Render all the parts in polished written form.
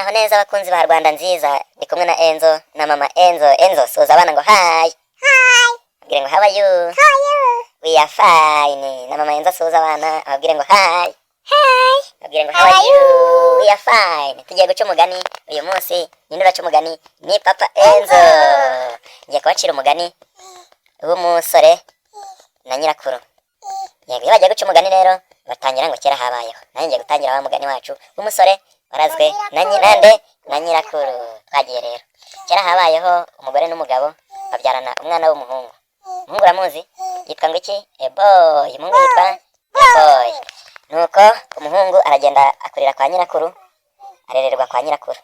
Muraho neza abakunzi ba Rwanda nziza, ndi kumwe na Enzo na mama Enzo. Enzo suza abana ngo hi. Hi. Abwire ngo how are you? How are you? We are fine. Na mama Enzo suza abana abwire ngo hi. Hi. Abwire ngo how are you? We are fine. Tugiye guca umugani uyu munsi. Ninde uraca umugani? Ni papa Enzo. Ngiye kubacira umugani w'umusore na nyirakuru. Yego, iyo bagiye guca umugani rero batangira ngo kera habayeho. Nanjye ngiye gutangira wa mugani wacu w'umusore warazwe na nyirande na nyirakuru. Twagiye rero. Kera habayeho umugore n'umugabo babyarana umwana w'umuhungu. Umuhungu uramuzi? Yitwa ngo iki? Boy. Umuhungu yitwa Boy. Nuko umuhungu aragenda akurira kwa nyirakuru, arererwa kwa nyirakuru.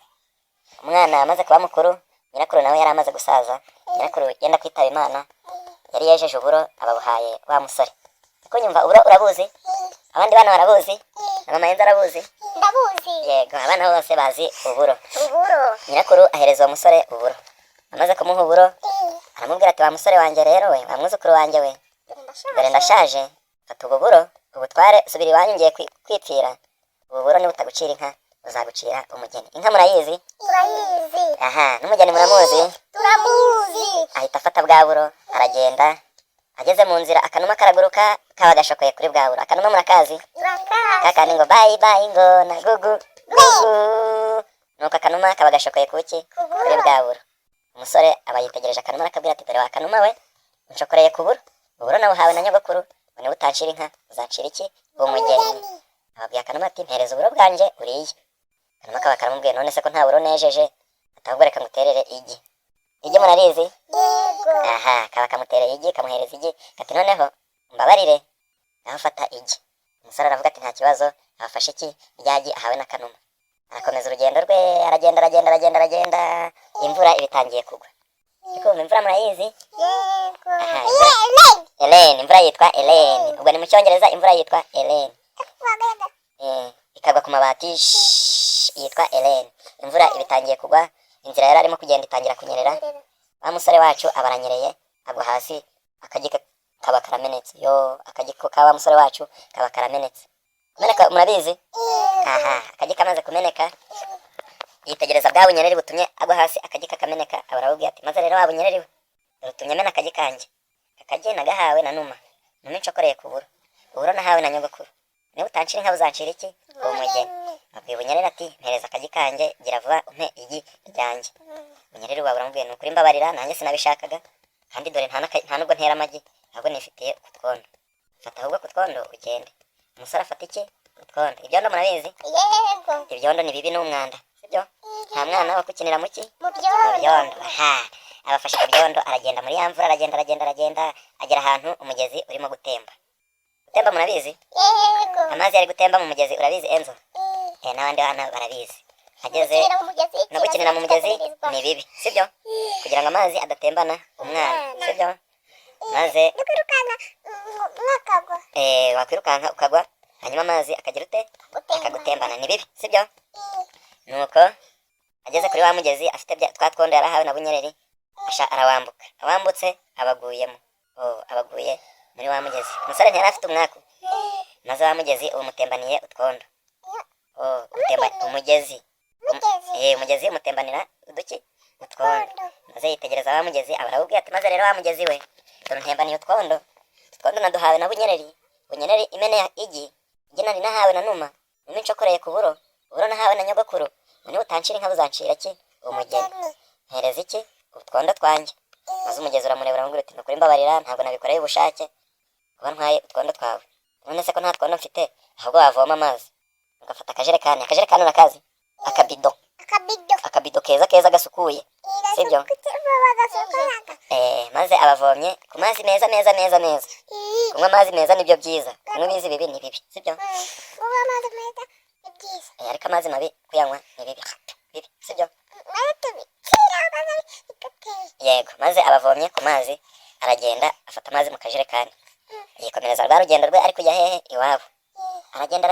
Umwana amaze kuba mukuru, nyirakuru nawe yari amaze gusaza. Nyirakuru yenda kwitaba Imana, yari yejeje uburo ababuhaye wa musore. Ko nyumva uburo urabuzi? Abandi bana barabuzi? Na mama Enzo arabuzi? Ndabuzi. Yego, abana bose bazi uburo. Uburo. Nyirakuru ahereza uwo musore uburo. Amaze kumuha uburo, aramubwira ati wa musore wanjye rero we, wa mwuzukuru wanjye we, dore ndashaje, fata ubu buro ubutware, subira iwanyu ngiye kwipfira. Ubu buro niba utagucira inka uzagucira umugeni. Inka murayizi? Turayizi. Aha, n'umugeni muramuzi? Turamuzi. Ahita afata bwa buro aragenda. Ageze mu nzira akanuma karaguruka kaba gashokoye kuri bwa buro. Akanuma murakazi? Turakazi. Kakandi ngo bye bye ngo na gugu gugu. Nuko akanuma kaba gashokoye kuki? Kuri bwa buro. Umusore aba yitegereje akanuma akabwira ati dore wa kanuma we, unshokoreye ku buro. Uburo nawuhawe na nyogokuru, niba utancira inka uzancira iki? Umugeni. Ababwiye akanuma ati mpereza uburo bwanjye uriye. Akanuma kaba karamubwiye none se ko nta buro nejeje, atahubwo reka nguterere igi. Igi murarizi? Yego. Aha, kaba kamutereye igi, kamuhereza igi, kati noneho mbabarire naho fata igi. Umusore aravuga ati nta kibazo, afashe iki? Ryagi ahawe n'akanuma. Arakomeza urugendo rwe, aragenda. Imvura ibitangiye kugwa. Ariko imvura murayizi? Yego. Aha, Ellen, imvura yitwa Ellen. Ubwo ni mu Cyongereza imvura yitwa Ellen. Ikagwa ku mabati yitwa Ellen. Imvura ibitangiye kugwa, inzira yari arimo kugenda itangira kunyerera. Wa musore wacu abaranyereye, agwa hasi, akagi kaba karamenetse. Yo, akagi ka wa musore wacu kaba karamenetse. Kumeneka murabizi? Aha, akagi kamaze kumeneka, yitegereza bwa bunyereri butumye agwa hasi, akagi kakameneka. Abarabubwiye ati maze rero wa bunyereri we, utumye mena akagi kanjye. Akagi nagahawe na numa. Numa inshokoreye ku buro. Uburo nahawe na nyogokuru. Niba utancira inka uzancira iki? Umugeni. Abwiye bunyereri ati mpereza akagi kanjye, gira vuba umpe igi ryanjye. Bunyereri wawe uramubwiye ni ukuri mbabarira, nanjye sinabishakaga, kandi dore nta nubwo ntera amagi, ahubwo nifitiye utwondo. Fata ahubwo kutwondo ugende. Umusore afata iki? Utwondo. Ibyondo murabizi? Yego. Ibyondo ni bibi n'umwanda, sibyo? Nta mwana wo kukinira mu ki? Mu Mu byondo. byondo. Aha, abafashe ku byondo, aragenda muri ya mvura, aragenda, agera ahantu umugezi urimo gutemba. Gutemba murabizi? Yego. Amazi yari gutemba mu mugezi, urabizi Enzo? N'abandi bana barabizi. Ageze no gukinira mu mugezi ni bibi, sibyo? Kugira ngo amazi adatembana umwana, sibyo? Maze mwakagwa. wakwirukanka ukagwa, hanyuma amazi akagira ute? Akagutembana, ni bibi, sibyo? Nuko ageze kuri wa mugezi, afite twa twondo yarahawe na bunyereri, arawambuka. Awambutse abaguyemo. Abaguye muri wa mugezi. Umusore ntiyari afite umwaku, maze wa mugezi umutembaniye utwondo. Umugezi umutembanira uduki? Utwondo. Maze yitegereza wa mugezi, abarawubwiye ati maze rero wa mugezi we, dore ntembaniye utwondo. Utwondo naduhawe na bunyereri. Bunyereri imeneye igi nari nahawe na numa. Numa inshokoreye ku buro. Uburo nahawe na nyogokuru. Niba utancira inka uzancira iki? Umugeni. Mpereza iki? Utwondo twanjye. Maze umugezi uramureba uramubwira uti nukuri mbabarira, ntabwo nabikoreye ubushake, kuba ntwaye utwondo twawe. None se ko nta twondo mfite, ahubwo wavoma amazi ugafata akajerekani. Akajerekani urakazi? Akabido keza gasukuye, sibyo? Maze abavomye ku mazi meza. Kunywa amazi meza nibyo byiza, kunywa ibizi bibi ni bibi, sibyo? Ariko amazi mabi kuyanywa ni bibi, sibyo? Yego, maze abavomye ku mazi, aragenda afata amazi mu kajerekani, yikomereza rwa rugendo rwe ari kujya hehe? Iwabo. Aragenda.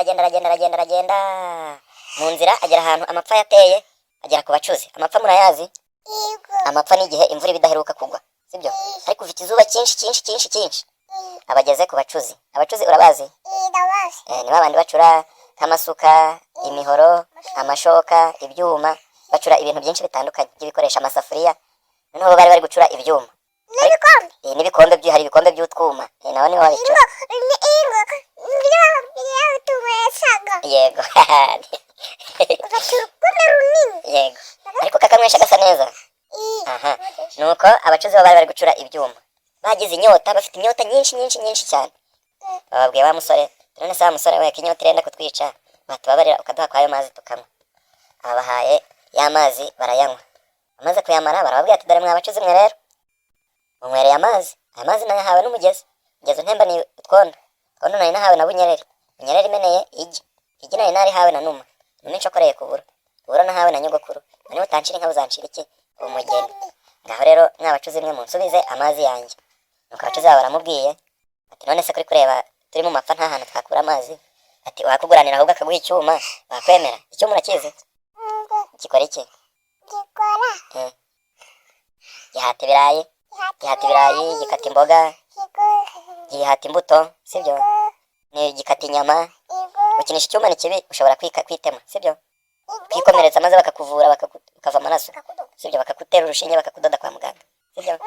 Mu nzira agera ahantu amapfa yateye, agera ku bacuzi. Amapfa murayazi? Amapfa ni igihe imvura iba idaheruka kugwa, sibyo? Ariko ufite izuba cyinshi. Abageze ku bacuzi. Abacuzi urabazi? Ni babandi bacura nk'amasuka, imihoro, amashoka, ibyuma, bacura ibintu byinshi bitandukanye by'ibikoresho, amasafuriya. Noneho bari bari gucura ibyuma n'ibikombe hari ibikombe by'utwuma naho niho babicura. Yego yego, ariko kakanywesha gasa neza. Aha, nuko abacuzi bo bari bari gucura ibyuma, bagize inyota, bafite inyota nyinshi cyane. Bababwiye wa musore, none se wa musore we, inyota irenda kutwica, batubabarira ukaduha kwayo mazi tukanywa. Abahaye ya mazi barayanywa, amaze kuyamara barababwira ati dore mwa bacuzi mwe rero munywereye amazi. Aya mazi nayahawe n'umugezi, umugezi untemba ni utwondo nari nahawe na bunyereri, bunyereri imeneye igi nari narihawe na numa nshokoreye ku buro nahawe na nyogokuru, none utancira inka uzancira iki umugeni. Ngaho rero mwa bacuzi mwe munsubize amazi yanjye. Nuko abacuzi babo baramubwiye ati none se kuri kureba turi mu mapfa nta hantu twakura amazi, ati wakuguranira ahubwo akaguha icyuma wakwemera? Icyuma urakizi gikora iki? Gihata ibirayi, gikata imboga, gihata imbuto, sibyo? Ni gikata inyama. Gukinisha icyuma ni kibi, ushobora kwitema, sibyo? Kwikomeretsa maze bakakuvura bakava amaraso, sibyo? Bakakutera urushinge bakakudoda kwa muganga, sibyo?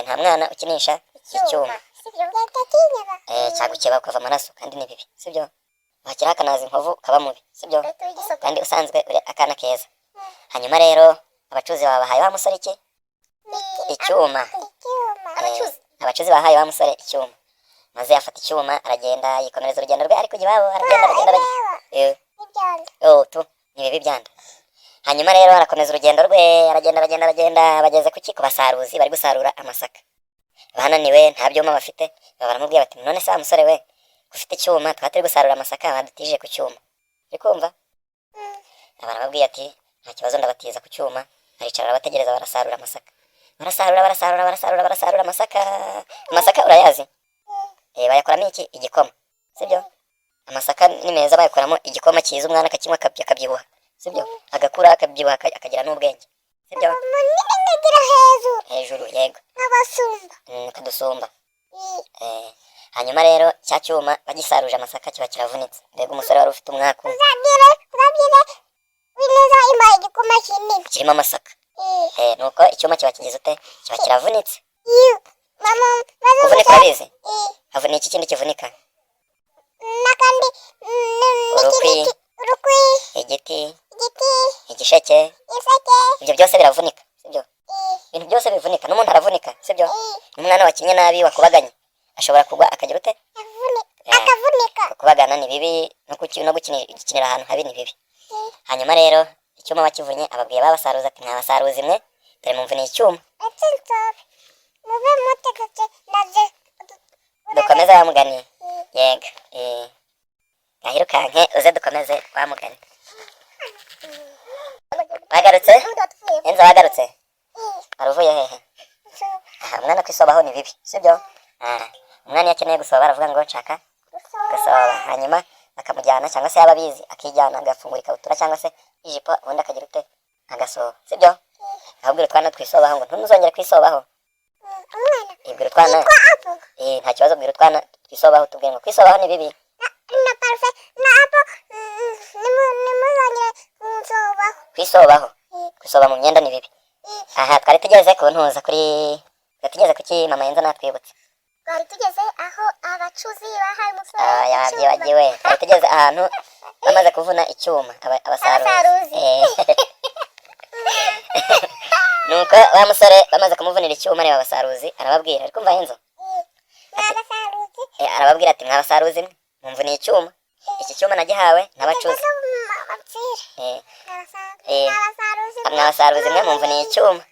Nta mwana ukinisha icyuma, cyagukeba ukava amaraso kandi ni bibi, sibyo? Wakira akanaza inkovu kaba mubi, sibyo? Kandi usanzwe uri akana keza. Hanyuma rero abacuzi babahaye wa musore iki? Icyuma. Abacuzi bahaye wa musore icyuma, maze afata icyuma aragenda yikomereza urugendo rwe, ariko iwabo aragenda ni bibi byanda. Hanyuma rero arakomeza urugendo rwe, aragenda bageze ku ki? Ku basaruzi bari gusarura amasaka. Bananiwe, nta byuma bafite, baramubwira bati none se wa musore we, ufite icyuma, twari turi gusarura amasaka badutije ku cyuma, uri kumva? Barababwiye ati nta kibazo ndabatiza ku cyuma. Baricara barabategereza, barasarura amasaka, barasarura amasaka urayazi? Bayakoramo iki? Igikoma, sibyo? Amasaka ni meza, bayakoramo igikoma cyiza, umwana akakinywa akabyibuha, sibyo? Agakura akabyibuha akagira n'ubwenge, sibyo? Hejuru, yego, kadusumba. Hanyuma rero cya cyuma bagisaruje amasaka kiba kiravunitse. Mbega umusore wari ufite umwaku kirimo amasaka. Nuko icyuma kiba kigize ute? Kiba kiravunitse. Kuvunika urabizi? Havunika iki kindi kivunika? Urukwi, igiti, igisheke, ibyo byose biravunika, sibyo? Ibintu byose bivunika, n'umuntu aravunika, sibyo? N'umwana wakinnye nabi wakubaganye ashobora kugwa akagira ute? Akavunika. Kubagana ni bibi, no gukinira ahantu habi ni bibi. Hanyuma rero icyuma bakivunye, ababwiye babasaruza ati mwa basaruzi mwe, dore mumvuniye icyuma. Dukomeze wa mugani. Yego, gahirukanke uze dukomeze wa mugani. Wagarutse? Enzo wagarutse? Waruvuye hehe? Umwana kwisobaho ni bibi, sibyo? Umwana iyo akeneye gusoba baravuga ngo nshaka gusoba, hanyuma akamujyana, cyangwa se yaba abizi akijyana agafungura ikabutura cyangwa se ijipo, ubundi akagira ute? Agasoba, sibyo? Ahubwo utwana twisobaho ngo ntuzongere kwisobaho. Ibwira utwana nta kibazo, bwira utwana twisobaho, tubwire ngo kwisobaho ni bibi. Kwisoba mu myenda ni bibi. Aha twari tugeze ku ntuza tugeze kuki mama Yenzo natwibutse? Twari tugeze aho abacuzi bahaye umusore yabyibagiwe. Twari tugeze ahantu bamaze kuvuna icyuma, abasaruzi. Nuko wa musore bamaze kumuvunira icyuma reba abasaruzi, arababwira, ariko mva Yenzo, arababwira ati mwa basaruzi mwe mumvuniye icyuma, iki cyuma nagihawe n'abacuzi. Mwa basaruzi mwe mumvuniye icyuma,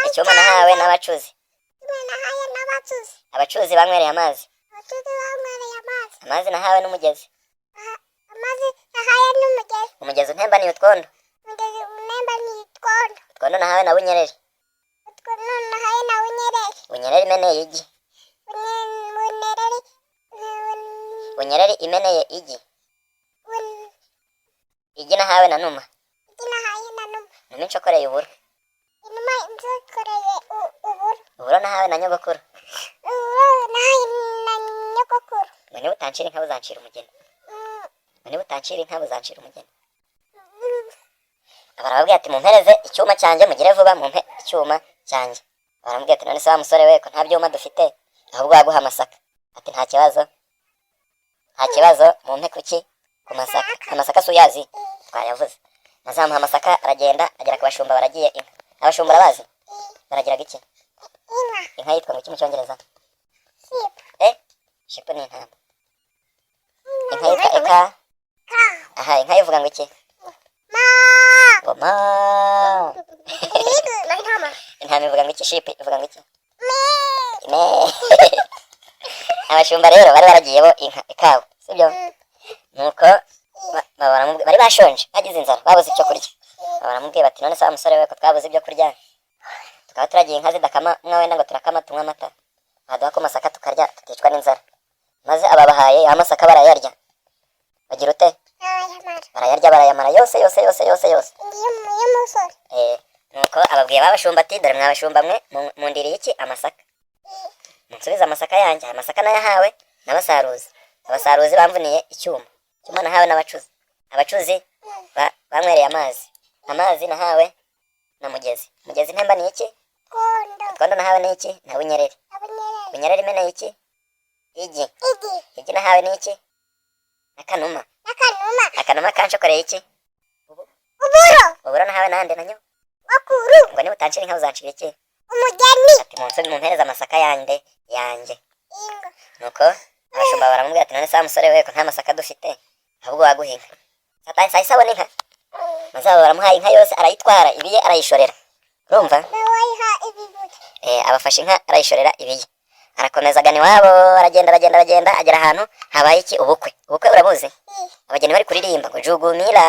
icyuma nahawe n'abacuzi. Abacuzi banywereye amazi, amazi nahawe n'umugezi. Umugezi untemba ni utwondo, utwondo nahawe na bunyereri. Bunyereri imeneye igi, bunyereri imeneye igi. Igi nahawe na numa, numa nshokoreye uburo. Uburo nahawe na nyogokuru. Ngo niba utancira inka uzancira umugeni. niba utancira inka buzancira umugeni. Barababwira ati mumpereze icyuma cyanjye mugire vuba mumpe icyuma cyanjye. Baramubwira ati none se wa musore we ko nta byuma dufite ahubwo waguha amasaka. Ati nta kibazo mumpe kuki ku masaka. Amasaka si uyazi twayavuze. Nazamuha amasaka aragenda agera ku bashumba baragiye inka. Abashumba bazi baragiraga iki? Inka yitwa ngo iki mu cyongereza? Sheep ni intama. Inka yitwa eka. Aha, inka ivuga ngo iki? Mama. Intama ivuga ngo iki? Sheep ivuga ngo iki? Me. Abashumba rero bari baragiyeho inka ikawa, sibyo? Nuko bari bashonje bagize inzara babuze icyo kurya. Baramubwiye bati none se wa musore we ko twabuze ibyo kurya tukaba turagiye inka zidakama mwa wenda ngo turakama tunywa amata baduha ko masaka tukarya tuticwa n'inzara. Maze ababahaye amasaka barayarya bagira ute? Barayarya barayamara yose. Nuko ababwiye babashumba ati dore mwabashumba mwe mundiriye iki? Amasaka. Munsubize amasaka yanjye. Amasaka nayahawe n'abasaruzi. Abasaruzi bamvuniye icyuma nahawe n'abacuzi. Abacuzi banywereye amazi nahawe na mugezi ntemba ni iki? Kondo nahawe ni iki? Na bunyereri imena iki? Igi nahawe ni iki? Akanuma kanshokoreye iki? Uburo nahawe nande nanyo? Ngo niba utancira inka uzancira iki? Umugeni. Ati mumpereze amasaka yanjye. Nuko abashumba baramubwira ati none se wa musore we ko nta masaka dufite ahubwo waguha inka. Satani sabona inka. Maze baramuhaye inka yose arayitwara ibiye arayishorera. Urumva? Abafashe inka arayishorera ibiye. Arakomeza agana iwabo aragenda agera ahantu habaye iki? Ubukwe urabuzi? Abageni bari kuririmba ngo jugumira.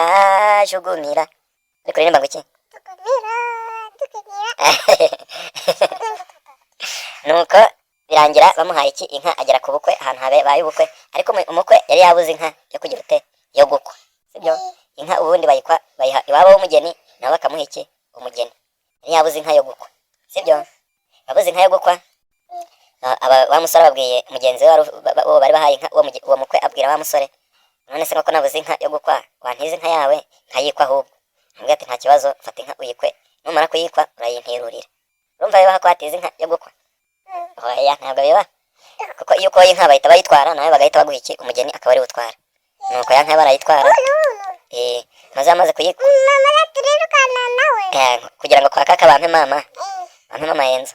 Bari kuririmba ngo iki? Nuko birangira bamuhaye iki? Inka agera ku bukwe ahantu habaye ubukwe. Ariko umukwe yari yabuze inka yo kugira ute? Yo gukwa. Sibyo? Inka ubundi bayiha iwabo w'umugeni nawe bakamuha iki? Umugeni. Yari yabuze inka yo gukwa. Sibyo? Babuze inka yo gukwa. Wa musore babwiye mugenzi we bari bahaye inka uwo mukwe abwira wa musore none se nuko nabuze inka yo gukwa wantize inka yawe nkayikwa ahubwo. Ambwira ati nta kibazo fata inka uyikwe numara kuyikwa urayinterurira. Urumva bibaho ko watize inka yo gukwa? Oya ntabwo biba kuko iyo ukoye inka bahita bayitwara nawe bagahita baguha iki? Umugeni akaba ari butwara. Nuko ya nka barayitwara maze amaze kuyikwa kugira ngo kwa kaka bampe mama yenzo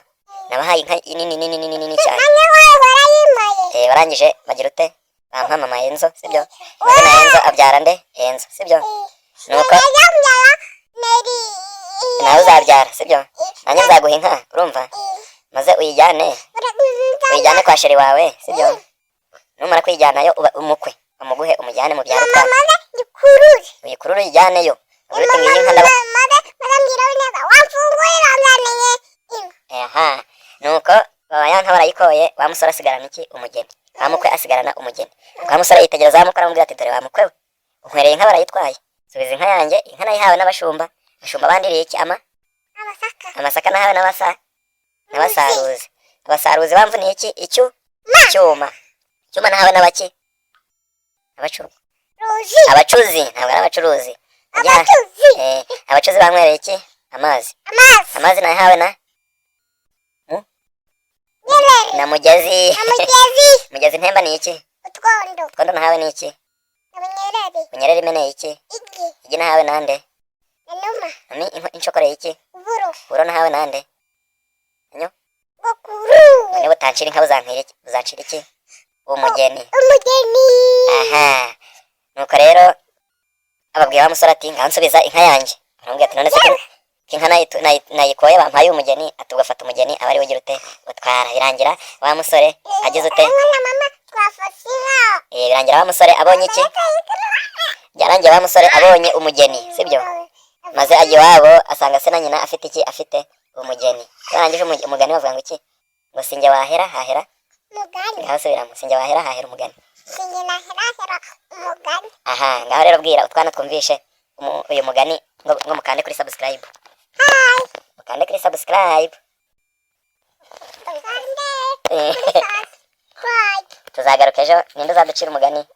nabahaye inka nini cyane. Barangije bagira ute? Bampa mama yenzo, sibyo? Maze na yenzo abyara nde? Yenzo, sibyo? Nuko nawe uzabyara, sibyo? Nanjye nzaguha inka, urumva? Maze uyijyane kwa sheri wawe, sibyo? Numara kuyijyanayo umukwe amuguhe umujyane mu byaro utwana. Uyikurure uyijyaneyo. Uruti ngiyi inka nuko ya nka barayikoye wa musore asigarana iki? Umugeni. Wa mukwe asigarana umugeni. Wa musore yitegereza wa mukwe aramubwira ati dore wa mukwe we unkwereye inka barayitwaye. Subiza inka yanjye. Inka nayihawe n'abashumba. Abashumba bandiriye iki? Amasaka nahawe n'abasaruzi. Abasaruzi bamvuniye iki? Icyuma nahawe n'abaki? Abacuzi ntabwo ari abacuruzi. Abacuzi banywereye iki? Amazi nahawe na mugezi. Mugezi ntemba ni iki? Kondo nahawe ni iki? Bunyereri imena iki? Igi nahawe nande? Nani inshokoreye iki? Uburo nahawe nande? Niba utancira inka uzancira iki? Umugeni. Aha. Nuko rero ababwiye wa musore ati ngansubiza inka yanjye. Aramubwira ati none se inka nayikoye bampaye umugeni atugafata umugeni aba ari ugira ute? Utwara. Birangira wa musore agize ute? Birangira wa musore abonye iki? Byarangiye wa musore abonye umugeni, sibyo? Maze ajya iwabo asanga se na nyina afite iki? Afite umugeni. Barangije umugani bavuga ngo iki? Ngo sinjye wahera hahera ngaho subiramo. Sinjye wahera hahera umugani. Aha, ngaho rero bwira utwana twumvishe uyu mugani ngo mukande kuri subscribe. Mukande kuri subscribe. Tuzagaruka ejo. Ninde uzaducira umugani?